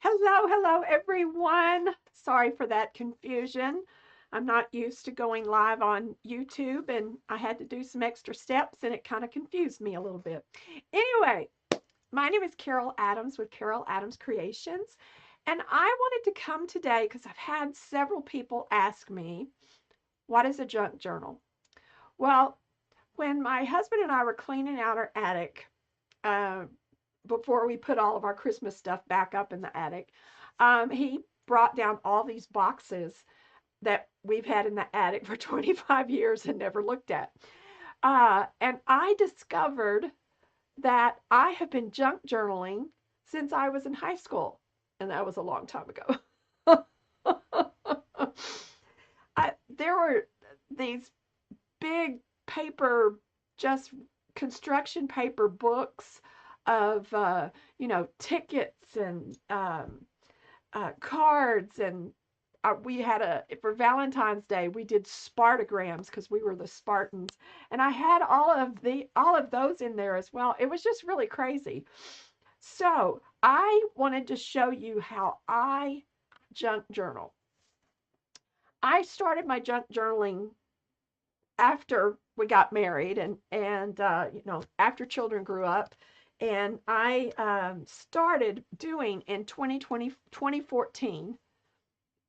Hello, everyone. Sorry for that confusion. I'm not used to going live on YouTube and I had to do some extra steps and it kind of confused me a little bit. Anyway, my name is Carol Adams with Carol Adams Creations, and I wanted to come today because I've had several people ask me, what is a junk journal? Well, when my husband and I were cleaning out our attic, uh, before we put all of our Christmas stuff back up in the attic, he brought down all these boxes that we've had in the attic for 25 years and never looked at. And I discovered that I have been junk journaling since I was in high school, and that was a long time ago. There were these big paper, just construction paper books of, tickets and cards. And we had for Valentine's Day, we did Spartagrams because we were the Spartans. And I had all of those in there as well. It was just really crazy. So I wanted to show you how I junk journal. I started my junk journaling after we got married and after children grew up, and I started doing in 2014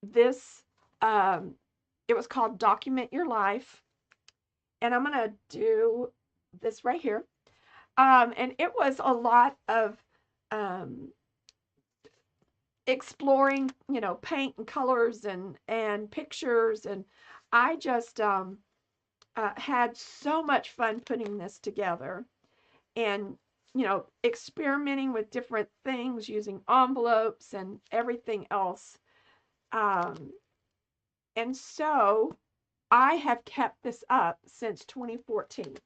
this. um, it was called Document Your Life, and I'm gonna do this right here. And it was a lot of um, exploring, paint and colors and pictures, and I just had so much fun putting this together and experimenting with different things using envelopes and everything else. um, and so I have kept this up since 2014.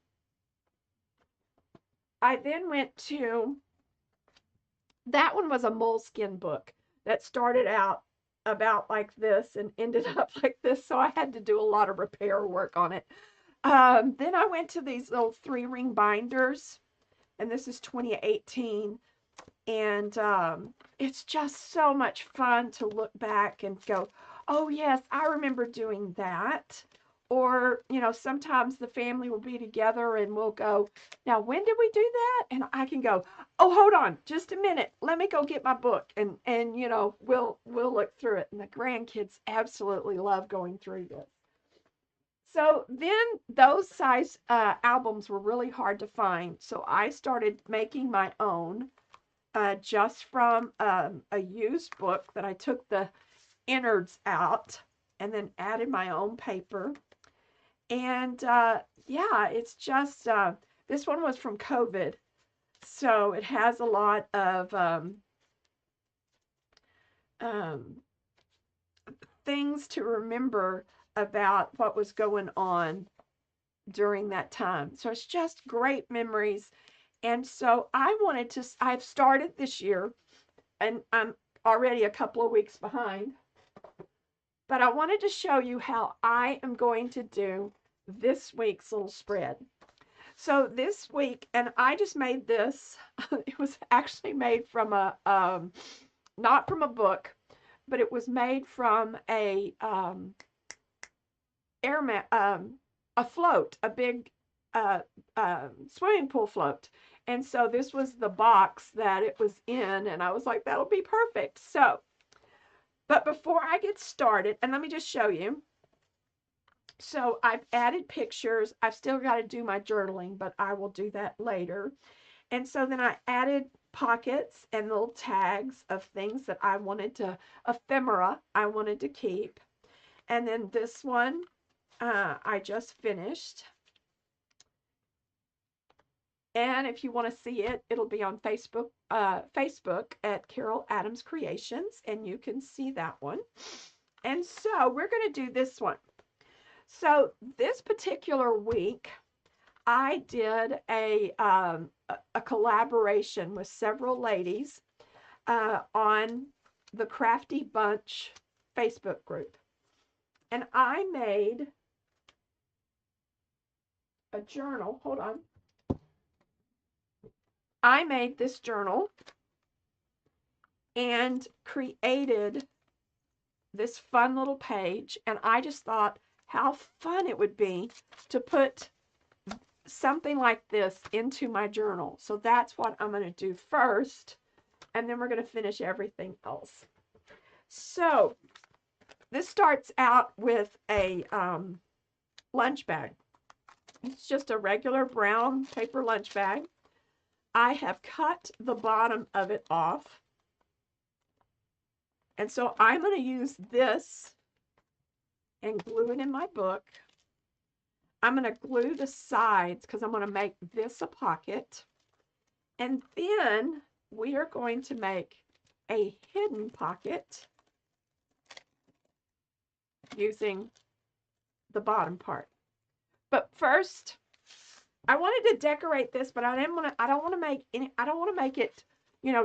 I then went to, that one was a Moleskin book that started out about like this and ended up like this, so I had to do a lot of repair work on it. Then I went to these little 3-ring binders, and this is 2018. And it's just so much fun to look back and go, oh, yes, I remember doing that. Or, sometimes the family will be together and we'll go, now, when did we do that? And I can go, oh, hold on, just a minute. Let me go get my book. And we'll look through it. And the grandkids absolutely love going through this. So then those size albums were really hard to find. So I started making my own, just from a used book that I took the innards out and then added my own paper. And yeah, it's just, this one was from COVID. So it has a lot of um, things to remember about what was going on during that time. So it's just great memories. And so I've started this year, and I'm already a couple of weeks behind, but I wanted to show you how I am going to do this week's little spread. So this week, and I just made this, it was actually made from not from a book, but it was made from a float, a big uh, swimming pool float. And so this was the box that it was in, and I was like, that'll be perfect. So, but before I get started, and let me just show you. So I've added pictures. I've still got to do my journaling, but I will do that later. And so then I added pockets and little tags of things that I wanted to, ephemera I wanted to keep. And then this one, I just finished. And if you want to see it, it'll be on Facebook at Carol Adams Creations, and you can see that one. And so we're going to do this one. So this particular week, I did a collaboration with several ladies on the Crafty Bunch Facebook group. And I made a journal. Hold on. I made this journal, and created this fun little page. And I just thought how fun it would be to put something like this into my journal. So that's what I'm going to do first, and then we're going to finish everything else. So this starts out with a lunch bag. It's just a regular brown paper lunch bag. I have cut the bottom of it off. And so I'm going to use this and glue it in my book. I'm going to glue the sides because I'm going to make this a pocket. And then we are going to make a hidden pocket using the bottom part. But first, I wanted to decorate this, but I don't want to make it,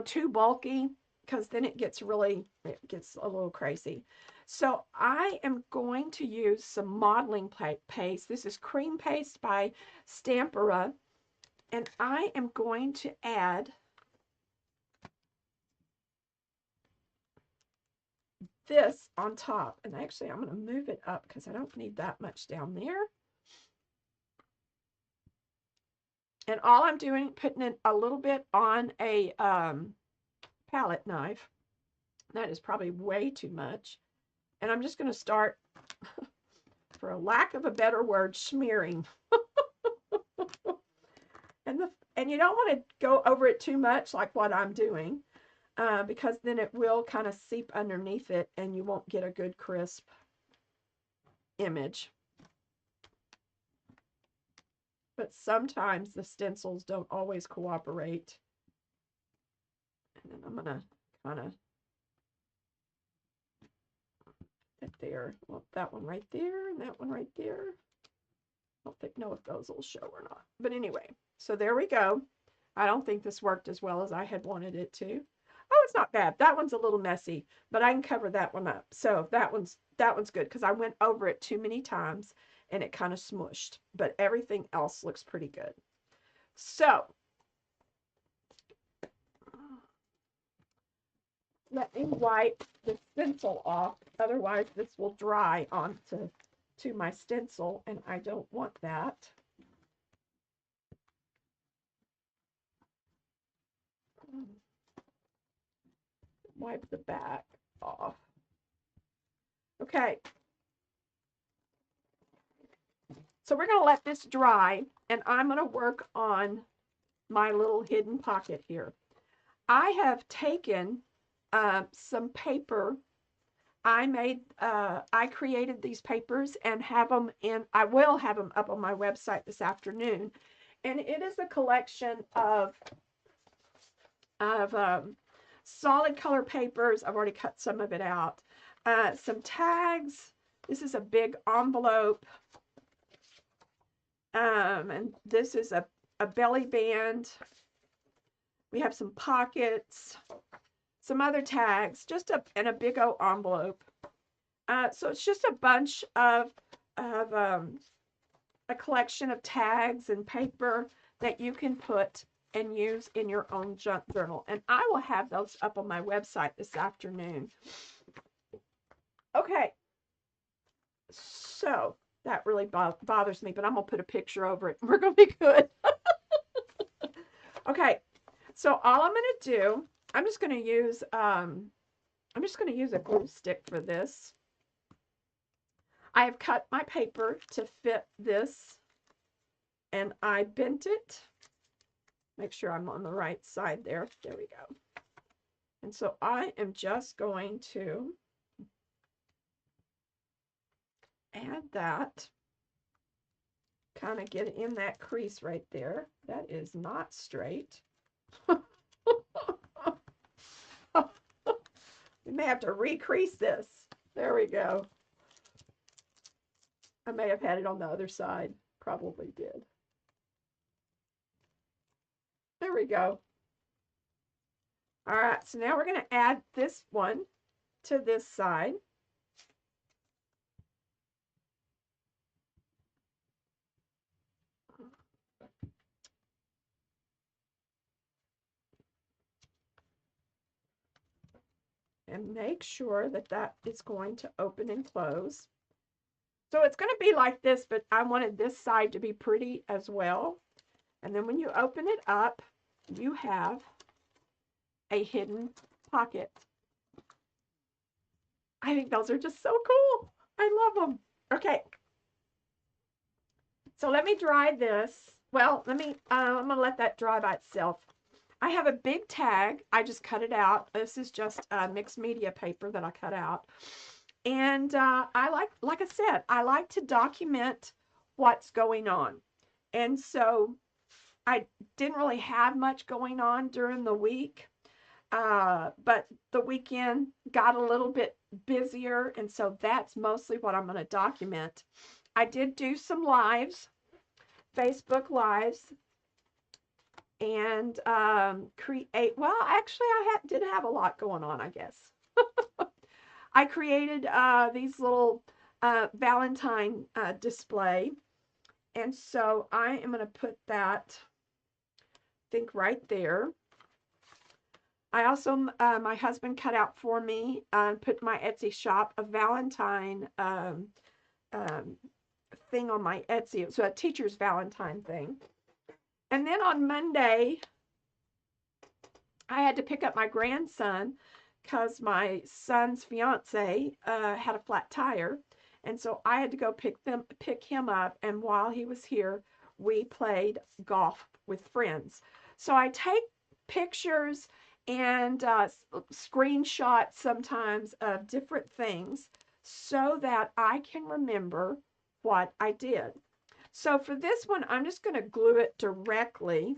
too bulky, because then it gets a little crazy. So I am going to use some modeling paste. This is cream paste by Stampara, and I am going to add this on top. And actually, I'm going to move it up because I don't need that much down there. And all I'm doing, putting it a little bit on a palette knife. That is probably way too much. And I'm just going to start, for a lack of a better word, smearing. And you don't want to go over it too much like what I'm doing, because then it will kind of seep underneath it and you won't get a good crisp image. But sometimes the stencils don't always cooperate. And then I'm going to kind of put there. Well, that one right there and that one right there. I don't know if those will show or not. But anyway, so there we go. I don't think this worked as well as I had wanted it to. Oh, it's not bad. That one's a little messy, but I can cover that one up. So that one's good because I went over it too many times and it kind of smushed. But everything else looks pretty good. So let me wipe the stencil off. Otherwise, this will dry onto my stencil, and I don't want that. Wipe the back off. Okay. So we're going to let this dry, and I'm going to work on my little hidden pocket here. I have taken some paper. I created these papers and have them in, I will have them up on my website this afternoon. And it is a collection of solid color papers. I've already cut some of it out. Some tags. This is a big envelope. And this is a belly band. We have some pockets, some other tags, and a big old envelope. So it's just a bunch of a collection of tags and paper that you can put and use in your own junk journal. And I will have those up on my website this afternoon. Okay. So that really bothers me, but I'm going to put a picture over it. We're going to be good. Okay. So all I'm going to do, I'm just going to use a glue stick for this. I have cut my paper to fit this, and I bent it. Make sure I'm on the right side there. There we go. And so I am just going to add that. Kind of get in that crease right there. That is not straight. We may have to recrease this. There we go. I may have had it on the other side. Probably did. There we go. All right, so now we're going to add this one to this side. and make sure that that is going to open and close. So it's going to be like this, but I wanted this side to be pretty as well. And then when you open it up, you have a hidden pocket. I think those are just so cool. I love them. Okay. So let me dry this. Well, I'm going to let that dry by itself. I have a big tag. I just cut it out. This is just mixed media paper that I cut out. And I like I said, I like to document what's going on. And so I didn't really have much going on during the week. But the weekend got a little bit busier, and so that's mostly what I'm going to document. I did do some lives, Facebook lives, and create, well, actually, did have a lot going on, I guess. I created these little Valentine display, and so I am going to put that, I think, right there. I also, my husband cut out for me and put my Etsy shop a Valentine thing on my Etsy. It was a teacher's Valentine thing. And then on Monday, I had to pick up my grandson because my son's fiance had a flat tire. And so I had to go pick him up. And while he was here, we played golf with friends. So I take pictures and screenshots sometimes of different things so that I can remember what I did. So for this one, I'm just going to glue it directly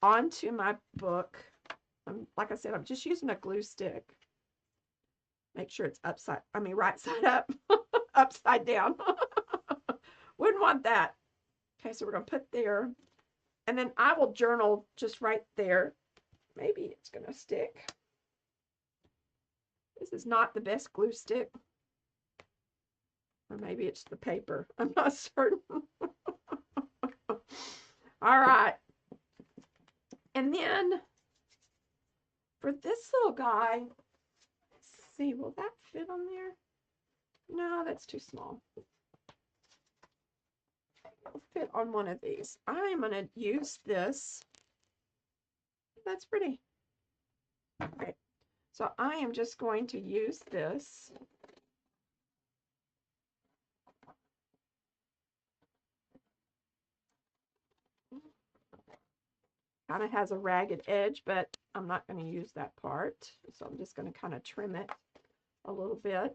onto my book. Like I said, I'm just using a glue stick. Make sure it's right side up, upside down. Wouldn't want that. Okay, so we're going to put there. And then I will journal just right there. Maybe it's going to stick. This is not the best glue stick. Or maybe it's the paper. I'm not certain. All right. And then for this little guy, let's see, will that fit on there? No, that's too small. It'll fit on one of these. I'm going to use this. That's pretty. Okay. So I am just going to use this. Kind of has a ragged edge, but I'm not going to use that part. So I'm just going to kind of trim it a little bit.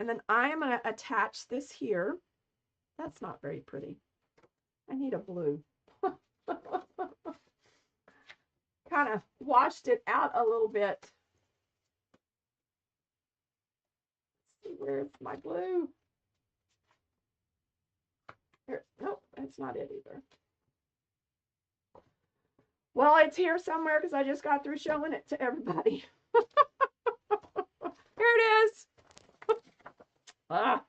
And then I am going to attach this here. That's not very pretty. I need a blue. Kind of washed it out a little bit. Let's see, where's my blue? Here. Nope, that's not it either. Well, it's here somewhere because I just got through showing it to everybody. Here it is. Ah.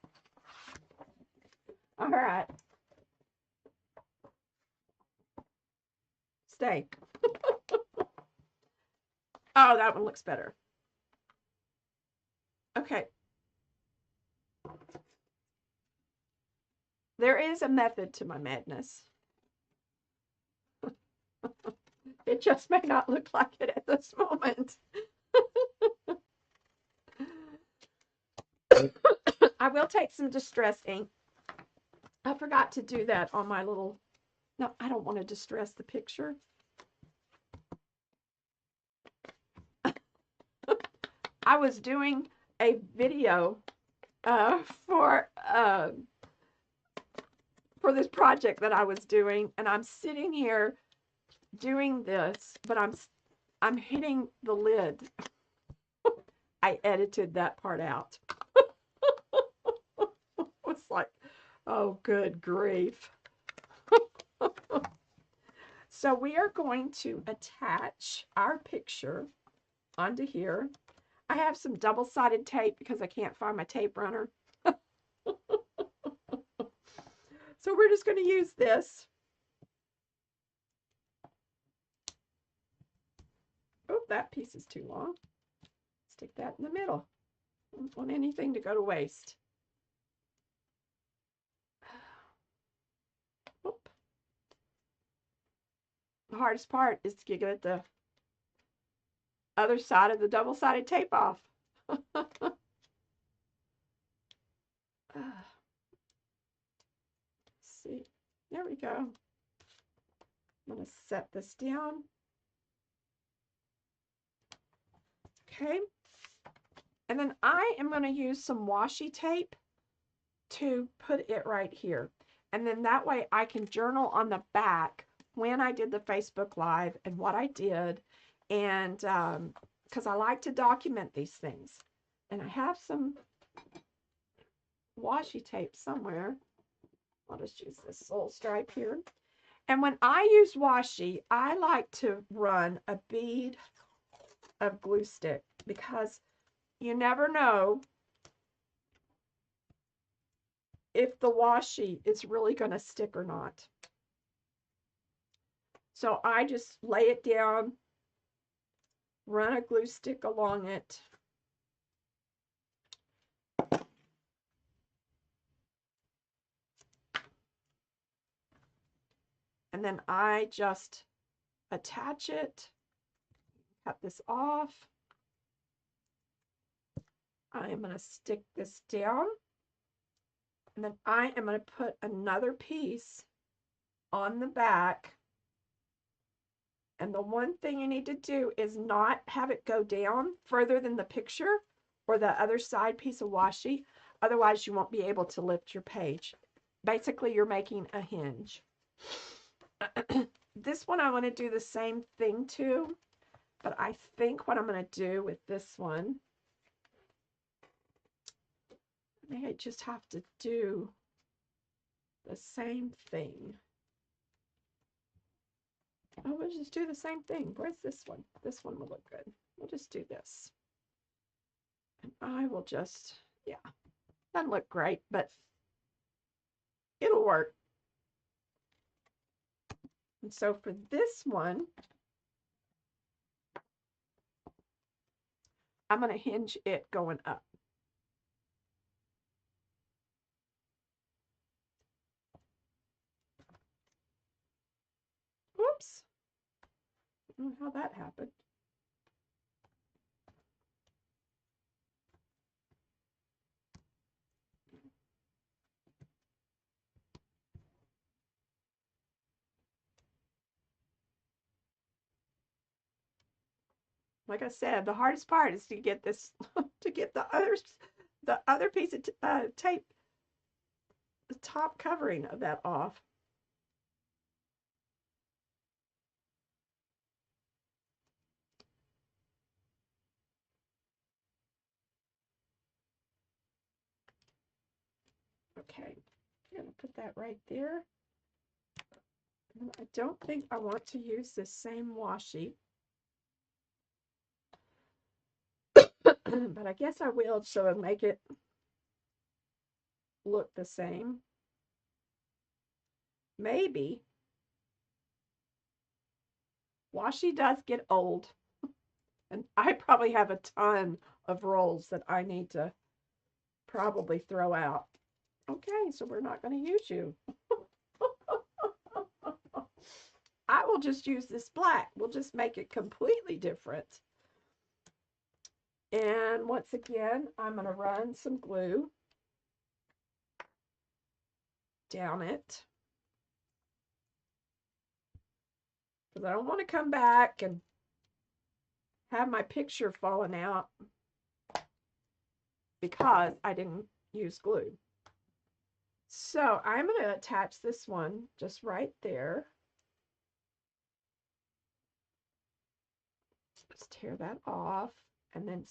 All right. Stay. Oh, that one looks better. Okay. There is a method to my madness. It just may not look like it at this moment. I will take some distress ink. I forgot to do that on my little... No, I don't want to distress the picture. I was doing a video for this project that I was doing, and I'm sitting here doing this, but I'm hitting the lid. I edited that part out. It was like, oh, good grief. So we are going to attach our picture onto here. I have some double-sided tape because I can't find my tape runner. So we're just going to use this. that piece is too long. Stick that in the middle. I don't want anything to go to waste. Oop. The hardest part is to get the other side of the double-sided tape off. See, there we go. I'm going to set this down. Okay. And then I am going to use some washi tape to put it right here. And then that way I can journal on the back when I did the Facebook Live and what I did. And because I like to document these things. And I have some washi tape somewhere. I'll just use this little stripe here. And when I use washi, I like to run a bead of glue stick because you never know if the washi is really going to stick or not. So I just lay it down, run a glue stick along it. And then I just attach it, cut this off. I am going to stick this down. And then I am going to put another piece on the back. And the one thing you need to do is not have it go down further than the picture or the other side piece of washi. Otherwise, you won't be able to lift your page. Basically, you're making a hinge. This one I want to do the same thing too. But I think what I'm going to do with this one, I may just have to do the same thing. Oh, we'll just do the same thing. Where's this one? This one will look good. We'll just do this. And I will just, yeah, doesn't look great, but it'll work. And so for this one, I'm going to hinge it going up. Whoops. I don't know how that happened. Like I said, the hardest part is to get this, to get the other piece of tape, the top covering of that off. Okay, I'm going to put that right there. And I don't think I want to use the same washi. But I guess I will, so I'll make it look the same. Maybe. Washi does get old. And I probably have a ton of rolls that I need to probably throw out. Okay, so we're not going to use you. I will just use this black. We'll just make it completely different. And once again, I'm going to run some glue down it. Because I don't want to come back and have my picture falling out because I didn't use glue. So I'm going to attach this one just right there. Just tear that off and then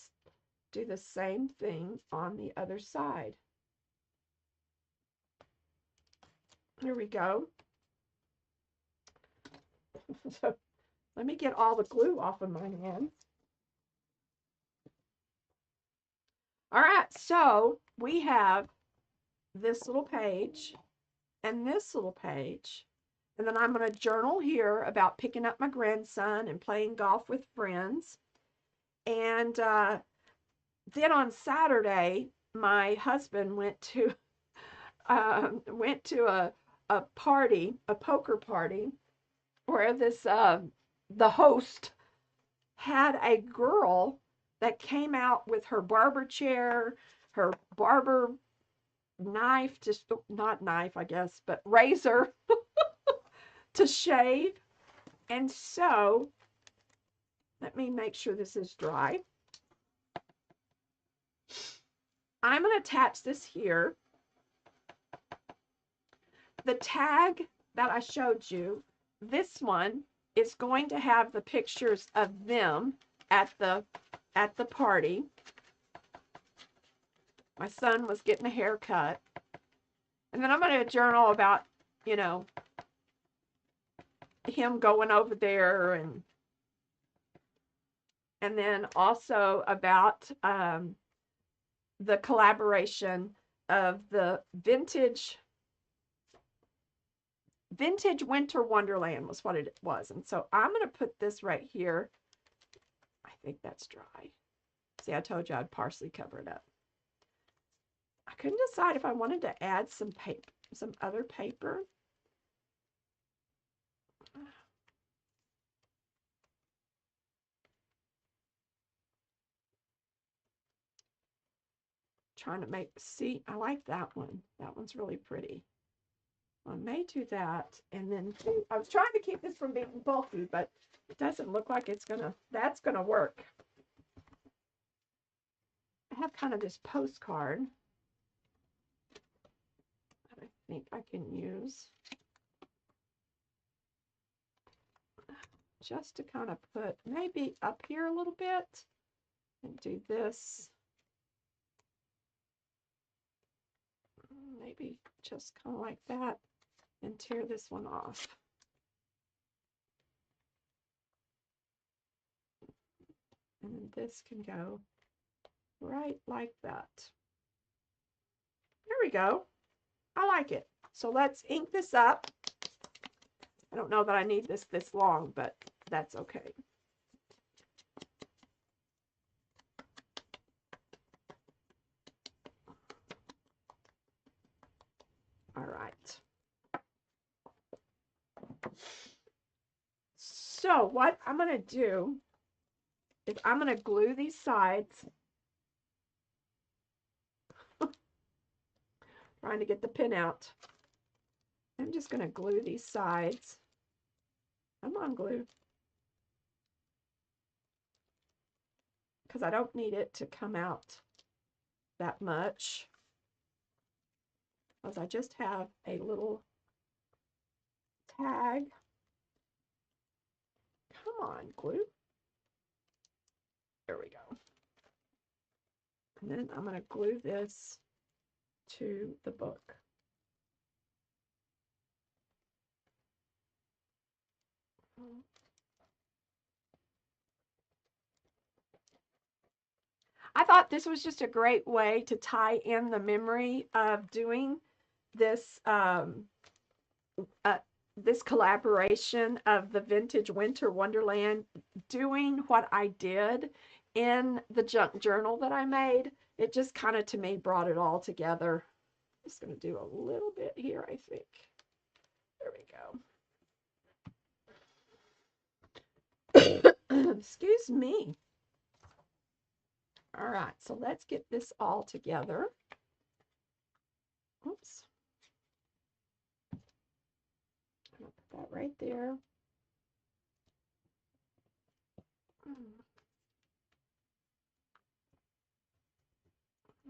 do the same thing on the other side. Here we go. So let me get all the glue off of my hand. All right, so we have this little page and this little page. And then I'm going to journal here about picking up my grandson and playing golf with friends. And then on Saturday, my husband went to a party, a poker party, where the host had a girl that came out with her barber chair, her barber knife, just not knife, I guess, but razor to shave. And so, let me make sure this is dry. I'm going to attach this here. The tag that I showed you, this one is going to have the pictures of them at the party. My son was getting a haircut. And then I'm going to journal about, you know, him going over there, and then also about the collaboration of the Vintage Winter Wonderland was what it was. And so I'm going to put this right here. I think that's dry. See, I told you I'd partially cover it up. I couldn't decide if I wanted to add some paper, some other paper. Trying to make, see, I like that one. That one's really pretty. I may do that, and then I was trying to keep this from being bulky, but it doesn't look like that's gonna work. I have kind of this postcard that I think I can use just to kind of put maybe up here a little bit and do this. Maybe just kind of like that and tear this one off. And then this can go right like that. There we go. I like it. So let's ink this up. I don't know that I need this long, but that's okay. All right. So what I'm going to do is I'm going to glue these sides. Trying to get the pin out. I'm just going to glue these sides. Come on, glue. Because I don't need it to come out that much. Because I just have a little tag. Come on, glue. There we go. And then I'm going to glue this to the book. I thought this was just a great way to tie in the memory of doing this this collaboration of the Vintage Winter Wonderland, doing what I did in the junk journal that I made. It just kind of, to me, brought it all together. I'm just going to do a little bit here, I think. There we go. Excuse me. All right, so let's get this all together. Oops. I'm going to put that right there.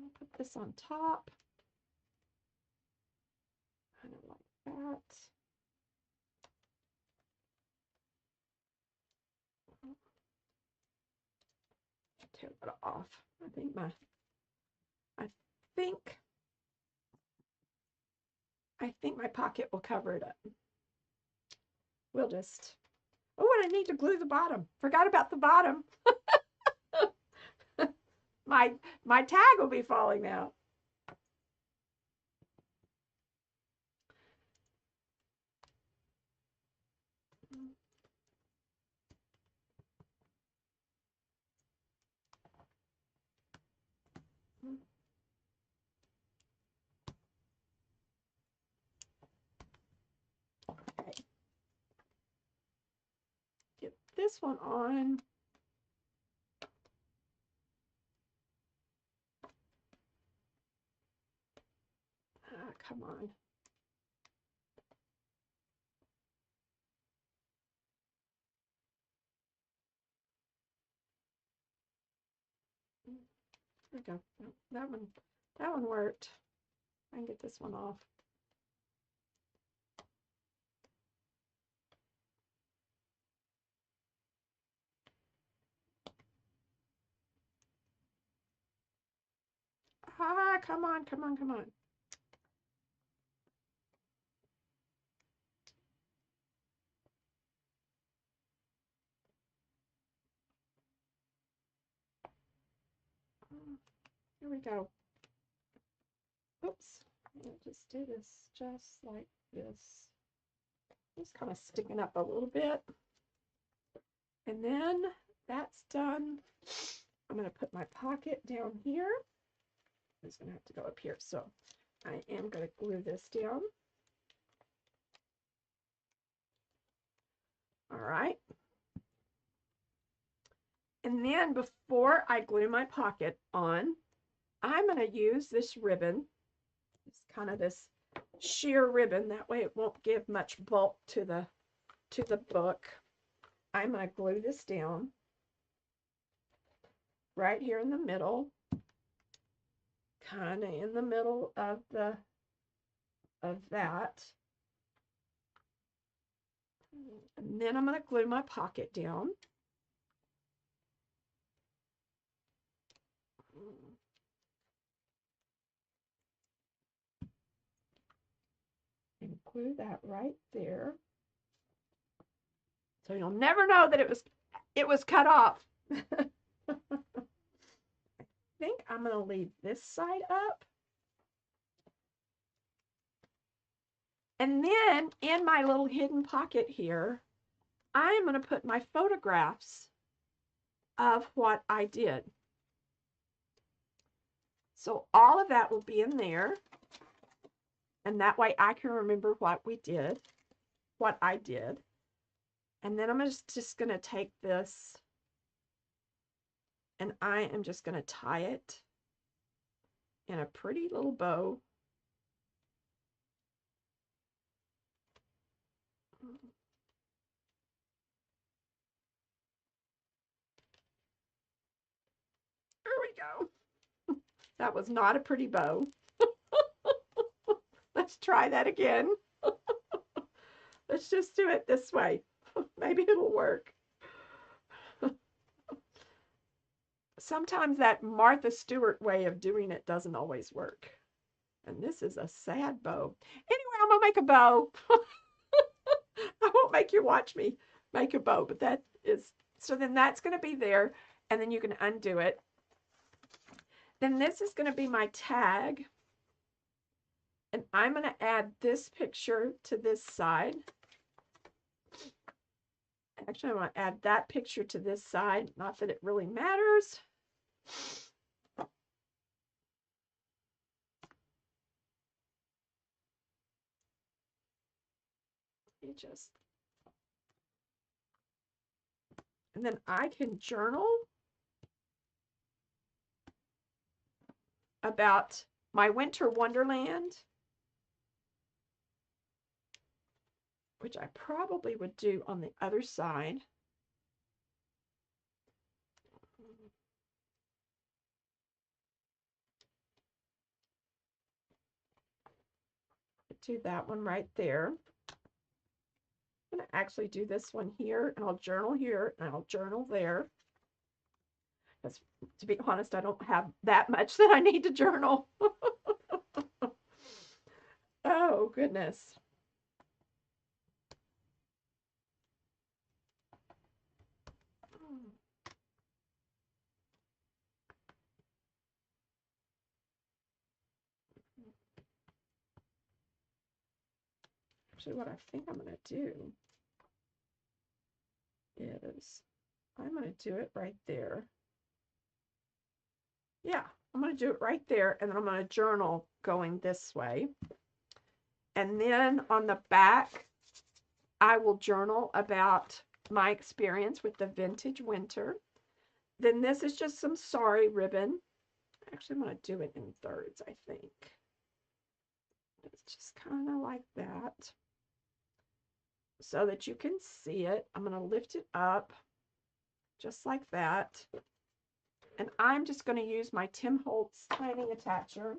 I'll put this on top. Kind of like that. Tear that off. I think my pocket will cover it up. We'll just, oh, and I need to glue the bottom. Forgot about the bottom. My tag will be falling out. this one on. Come on. There we go. That one worked. I can get this one off. Ah, come on, come on, come on. Here we go. Oops. I'll just do this just like this. Just kind of sticking up a little bit. And then that's done. I'm going to put my pocket down here. It's going to have to go up here. So I am going to glue this down. All right. And then before I glue my pocket on, I'm going to use this ribbon. It's kind of this sheer ribbon. That way it won't give much bulk to the book. I'm going to glue this down right here in the middle, kind of in the middle of that. And then I'm going to glue my pocket down. And glue that right there. So you'll never know that it was cut off. I think I'm going to leave this side up. And then in my little hidden pocket here, I'm going to put my photographs of what I did. So all of that will be in there. And that way I can remember what we did, what I did. And then I'm just going to take this and I am just going to tie it in a pretty little bow. There we go. That was not a pretty bow. Let's try that again. Let's just do it this way. Maybe it'll work. Sometimes that Martha Stewart way of doing it doesn't always work. And this is a sad bow. Anyway, I'm going to make a bow. I won't make you watch me make a bow, but that is, so then that's going to be there, and then you can undo it. Then this is going to be my tag, and I'm going to add this picture to this side. Actually, I want to add that picture to this side, not that it really matters. You just, and then I can journal about my winter wonderland, which I probably would do on the other side. Do that one right there. I'm going to actually do this one here, and I'll journal here, and I'll journal there. Because, to be honest, I don't have that much that I need to journal. Oh, goodness. Actually, what I think I'm going to do is I'm going to do it right there. Yeah, I'm going to do it right there, and then I'm going to journal going this way. And then on the back, I will journal about my experience with the Vintage Winter. Then this is just some sari ribbon. Actually, I'm going to do it in thirds, I think. It's just kind of like that so that you can see it. I'm going to lift it up just like that. And I'm just going to use my Tim Holtz lining attacher.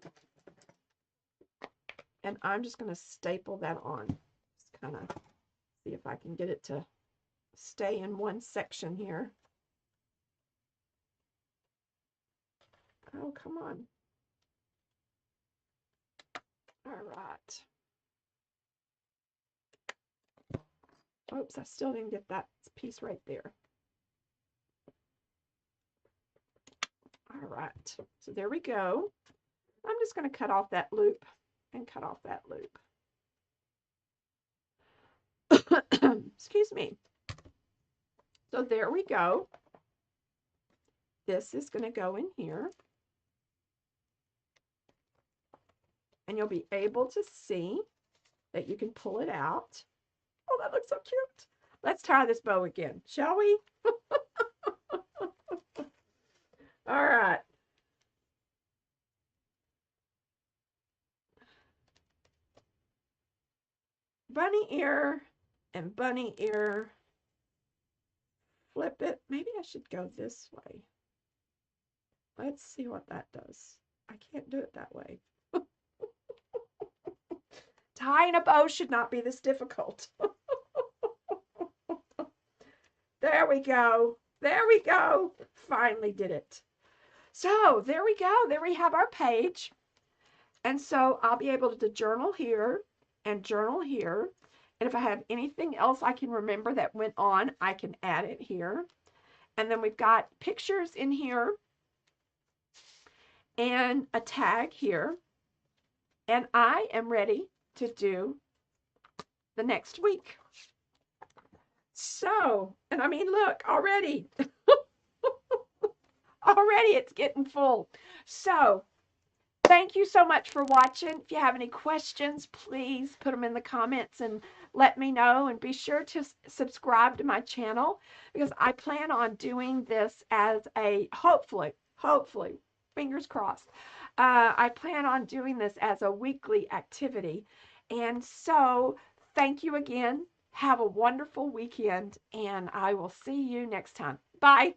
And I'm just going to staple that on. Just kind of see if I can get it to stay in one section here. Oh, come on. All right. Oops, I still didn't get that piece right there. All right, so there we go. I'm just going to cut off that loop and cut off that loop. Excuse me. So there we go. This is going to go in here. And you'll be able to see that you can pull it out. Oh, that looks so cute. Let's tie this bow again, shall we? All right. Bunny ear and bunny ear. Flip it. Maybe I should go this way. Let's see what that does. I can't do it that way. Tying a bow should not be this difficult. There we go. There we go. Finally did it. So there we go. There we have our page. And so I'll be able to journal here and journal here. And if I have anything else I can remember that went on, I can add it here. And then we've got pictures in here and a tag here. And I am ready to do the next week. So, and I mean, look, already, already it's getting full. So, thank you so much for watching. If you have any questions, please put them in the comments and let me know. And be sure to subscribe to my channel because I plan on doing this as a, hopefully, fingers crossed, I plan on doing this as a weekly activity. And so, thank you again. Have a wonderful weekend, and I will see you next time. Bye.